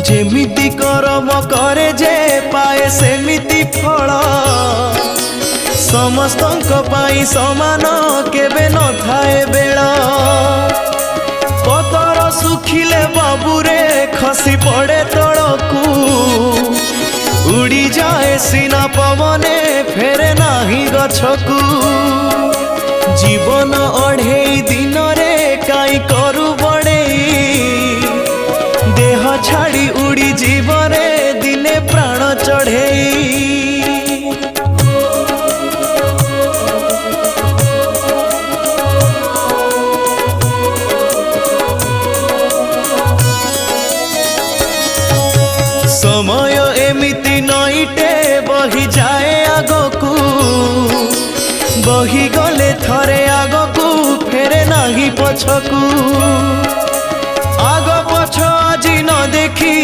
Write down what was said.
जेमिति करम करे जे पाए सेमिति फल समस्तंक पाई समान केबे न थाए बेल पतर सुखिले बाबूरे खसी पड़े तड़कू उड़ी जाए सीना पवने फेरे नाही गछकू जीवन अढ़ेई दिन रे काई करू बड़ेई देह छाड़ी उड़ी जीवरे दिने प्राण चढ़ेई समय एमिति नईटे बही जाए आगकू बही गले थरे आगकू फेरे नाही पछकू आग पछ आज न देखी